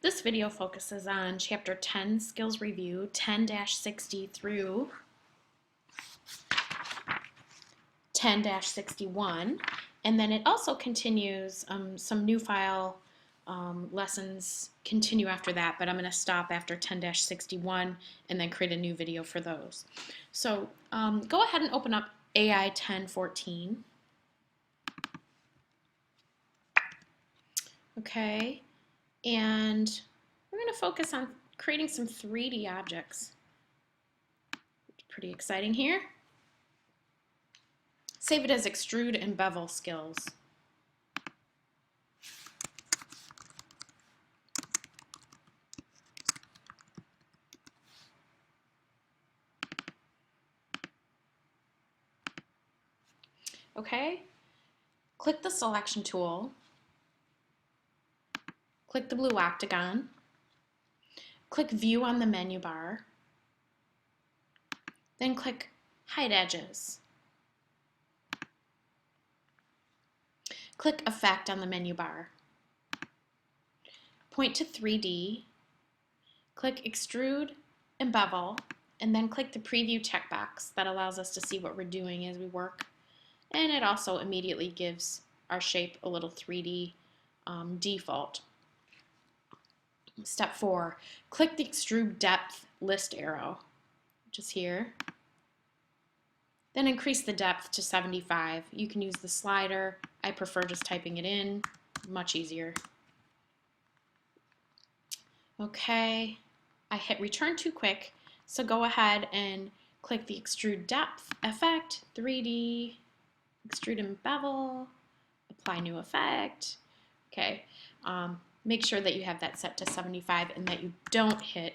This video focuses on Chapter 10, Skills Review, 10-60 through 10-61, and then it also continues some new file lessons continue after that, but I'm going to stop after 10-61 and then create a new video for those. So go ahead and open up AI 1014. Okay, and we're going to focus on creating some 3D objects. Pretty exciting here. Save it as Extrude and Bevel Skills. Okay, click the selection tool. Click the blue octagon. Click View on the menu bar. Then click Hide Edges. Click Effect on the menu bar. Point to 3D. Click Extrude and Bevel, and then click the Preview checkbox. That allows us to see what we're doing as we work. And it also immediately gives our shape a little 3D default. Step 4, click the Extrude Depth list arrow, which is here. Then increase the depth to 75. You can use the slider. I prefer just typing it in, much easier. Okay, I hit return too quick, so go ahead and click the Extrude Depth effect, 3D, Extrude and Bevel, apply new effect. Okay. Make sure that you have that set to 75 and that you don't hit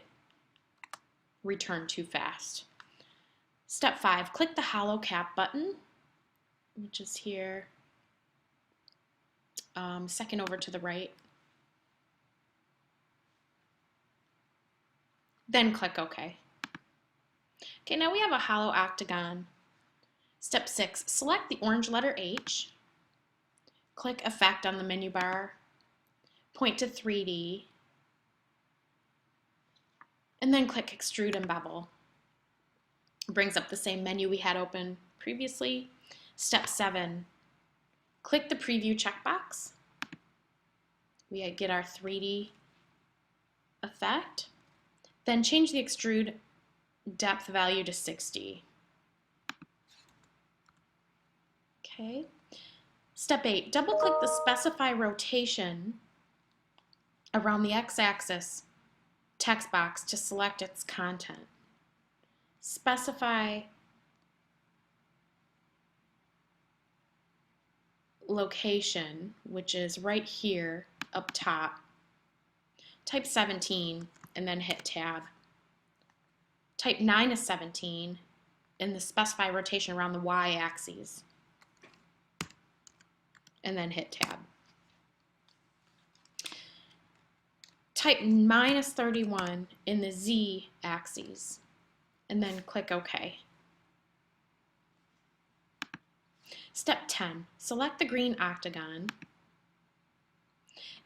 return too fast. Step 5, click the hollow cap button, which is here, second over to the right. Then click OK. Okay, now we have a hollow octagon. Step 6, select the orange letter H, click Effect on the menu bar, point to 3D, and then click Extrude and Bevel. It brings up the same menu we had open previously. Step 7, click the Preview checkbox. We get our 3D effect. Then change the Extrude depth value to 60. Okay. Step 8, double-click the Specify Rotation around the x-axis text box to select its content. Specify location, which is right here up top. Type 17 and then hit Tab. Type 9 to 17 and the specify rotation around the y-axis and then hit Tab. Type -31 in the z-axis and then click OK. Step 10, select the green octagon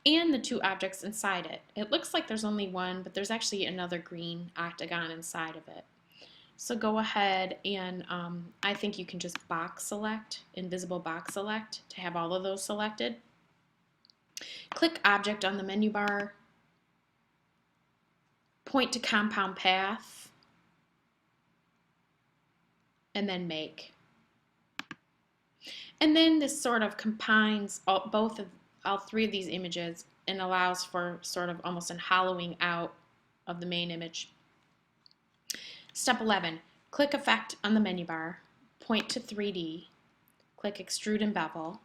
and the two objects inside it. It looks like there's only one, but there's actually another green octagon inside of it. So go ahead and I think you can just box select, invisible box select, to have all of those selected. Click Object on the menu bar, point to Compound Path, and then Make. And then this sort of combines all three of these images and allows for sort of almost an hollowing out of the main image. Step 11, click Effect on the menu bar, point to 3D, click Extrude and Bevel,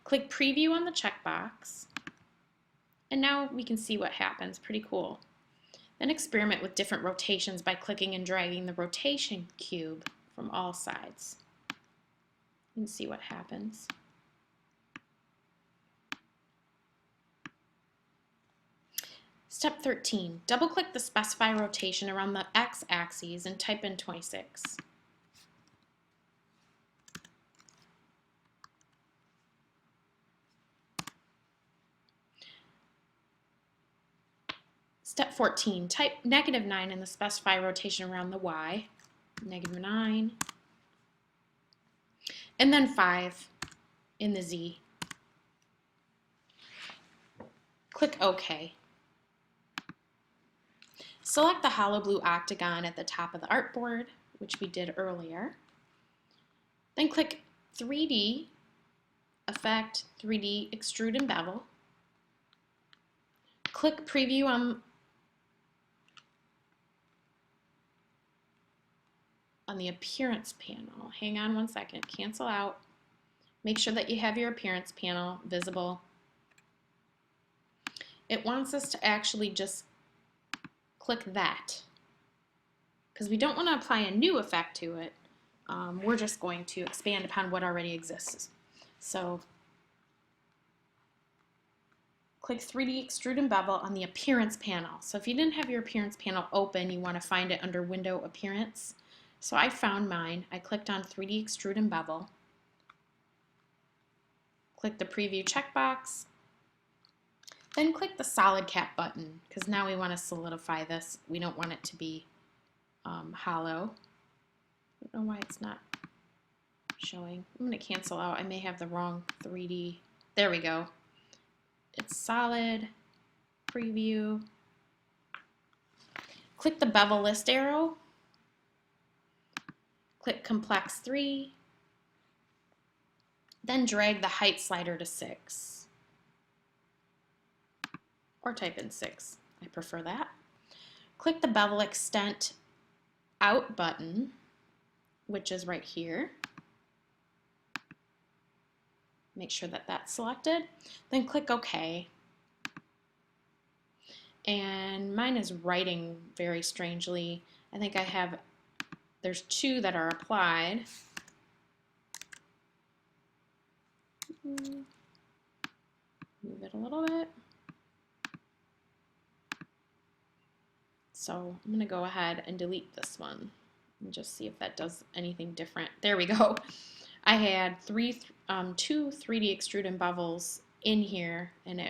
click Preview on the checkbox, and now we can see what happens. Pretty cool. Then experiment with different rotations by clicking and dragging the rotation cube from all sides. You can see what happens. Step 13, double-click the Specify Rotation around the x-axis and type in 26. Step 14, type -9 in the specify rotation around the Y, -9, and then 5 in the Z. Click OK. Select the hollow blue octagon at the top of the artboard, which we did earlier. Then click 3D, Effect, 3D, Extrude and Bevel. Click Preview on the Appearance panel. Hang on one second, cancel out. Make sure that you have your Appearance panel visible. It wants us to actually just click that, because we don't want to apply a new effect to it. We're just going to expand upon what already exists. So click 3D Extrude and Bevel on the Appearance panel. So if you didn't have your Appearance panel open, you want to find it under Window Appearance. So I found mine. I clicked on 3D Extrude and Bevel. Click the Preview checkbox. Then click the Solid Cap button, because now we want to solidify this. We don't want it to be hollow. I don't know why it's not showing. I'm going to cancel out. I may have the wrong 3D. There we go. It's solid. Preview. Click the bevel list arrow. Click Complex 3. Then drag the height slider to 6. Or type in 6. I prefer that. Click the bevel extent out button, which is right here. Make sure that that's selected. Then click OK. And mine is writing very strangely. I think there's 2 that are applied. Move it a little bit. So I'm going to go ahead and delete this one and just see if that does anything different. There we go. I had 2 3D extrude and bevels in here, and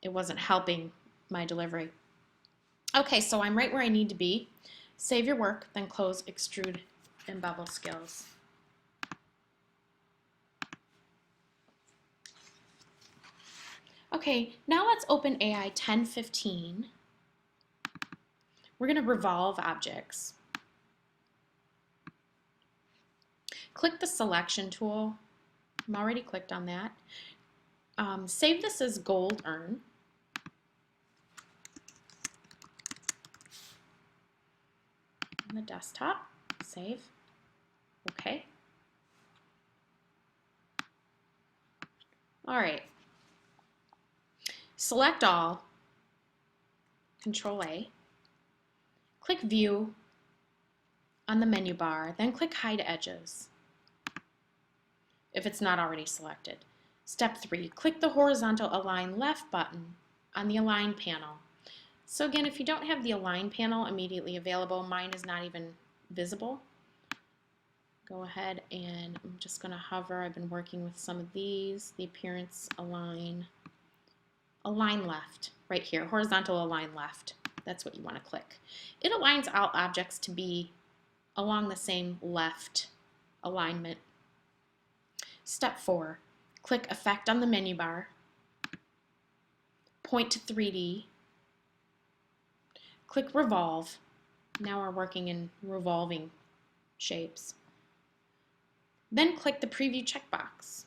it wasn't helping my delivery. Okay, so I'm right where I need to be. Save your work, then close Extrude and Bevel Skills. Okay, now let's open AI 1015. We're going to revolve objects. Click the selection tool. I'm already clicked on that. Save this as gold urn. On the desktop, save. Okay. All right. Select all, Control A. Click View on the menu bar, then click Hide Edges if it's not already selected. Step 3, click the horizontal Align Left button on the Align panel. So again, if you don't have the Align panel immediately available, mine is not even visible. Go ahead and I'm just going to hover. I've been working with some of these. The Appearance Align Left, right here, horizontal Align Left. That's what you want to click. It aligns all objects to be along the same left alignment. Step 4, click Effect on the menu bar, point to 3D, click Revolve. Now we're working in revolving shapes. Then click the Preview checkbox.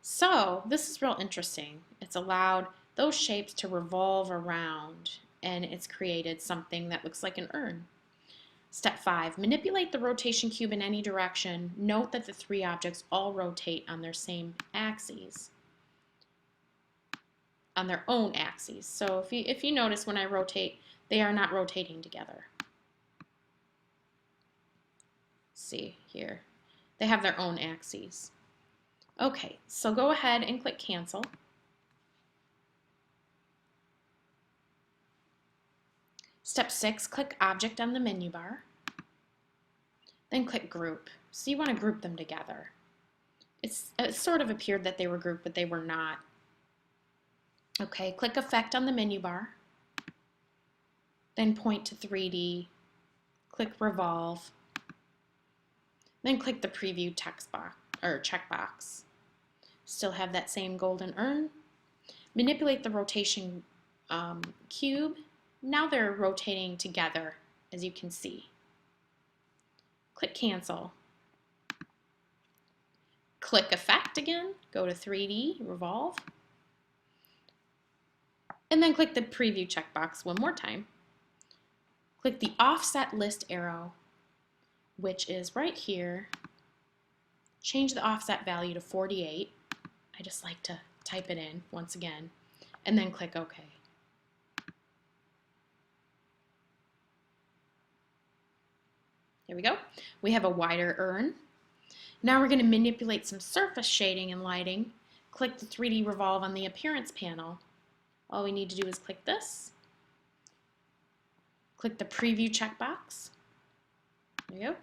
So this is real interesting. It's allowed those shapes to revolve around, and it's created something that looks like an urn. Step 5, manipulate the rotation cube in any direction. Note that the 3 objects all rotate on their same axes, on their own axes. So if you notice when I rotate, they are not rotating together. See here, they have their own axes. Okay, so go ahead and click Cancel. Step 6, click Object on the menu bar. Then click Group. So you want to group them together. It sort of appeared that they were grouped, but they were not. Okay, click Effect on the menu bar, then point to 3D, click Revolve, then click the Preview text box or checkbox. Still have that same golden urn. Manipulate the rotation cube. Now they're rotating together, as you can see. Click Cancel. Click Effect again, go to 3D, Revolve, and then click the Preview checkbox one more time. Click the Offset List arrow, which is right here. Change the offset value to 48. I just like to type it in once again, and then click OK. There we go. We have a wider urn. Now we're going to manipulate some surface shading and lighting. Click the 3D Revolve on the Appearance panel. All we need to do is click this. Click the Preview checkbox. There you go.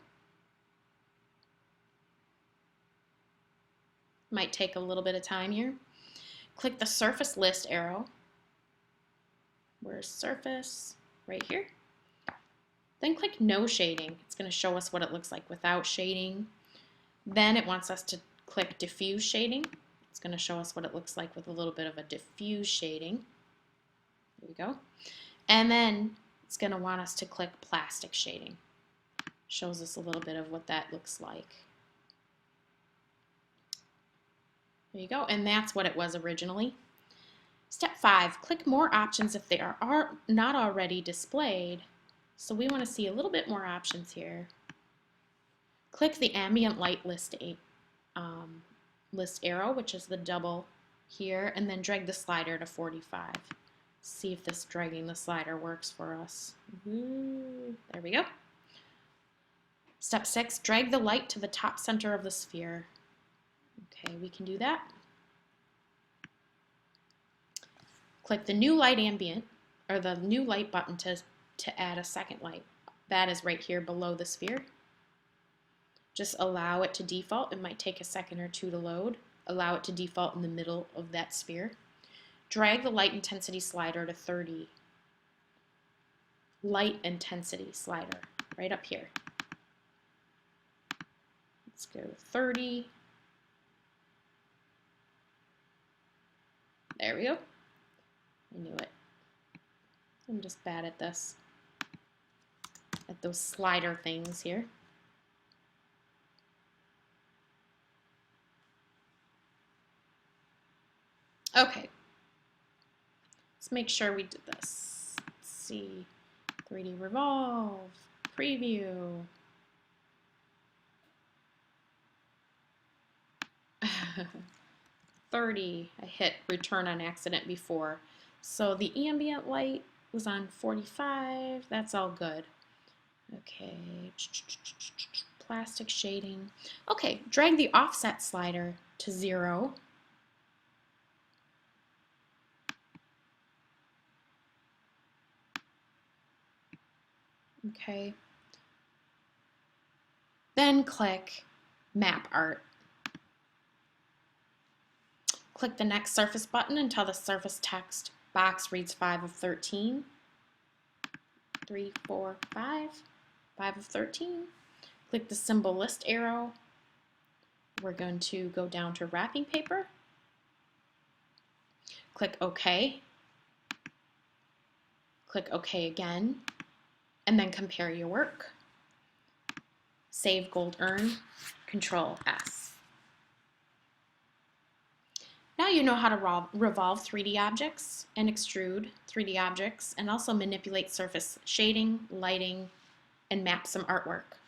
Might take a little bit of time here. Click the Surface List arrow. Where's Surface? Right here. Then click No Shading. It's going to show us what it looks like without shading. Then it wants us to click Diffuse Shading. It's going to show us what it looks like with a little bit of a diffuse shading. There we go. And then it's going to want us to click Plastic Shading. Shows us a little bit of what that looks like. There you go, and that's what it was originally. Step 5, click More Options if they are not already displayed. So we want to see a little bit more options here. Click the Ambient Light list arrow, which is the double here, and then drag the slider to 45. See if this dragging the slider works for us. There we go. Step 6, drag the light to the top center of the sphere. Okay, we can do that. Click the New Light Ambient, or the New Light button to add a second light. That is right here below the sphere. Just allow it to default. It might take a second or two to load. Allow it to default in the middle of that sphere. Drag the light intensity slider to 30. Light intensity slider, right up here. Let's go 30. There we go. I knew it. I'm just bad at this. At those slider things here. Okay. Let's make sure we did this. Let's see. 3D Revolve. Preview. 30. I hit return on accident before. So the ambient light was on 45. That's all good. Okay. Plastic shading. Okay, drag the offset slider to 0. Okay. Then click Map Art. Click the next surface button until the surface text box reads 5 of 13. 3, 4, 5. 5 of 13. Click the symbol list arrow. We're going to go down to wrapping paper. Click OK. Click OK again. And then compare your work. Save gold urn. Control S. Now you know how to revolve 3D objects and extrude 3D objects and also manipulate surface shading, lighting, and map some artwork.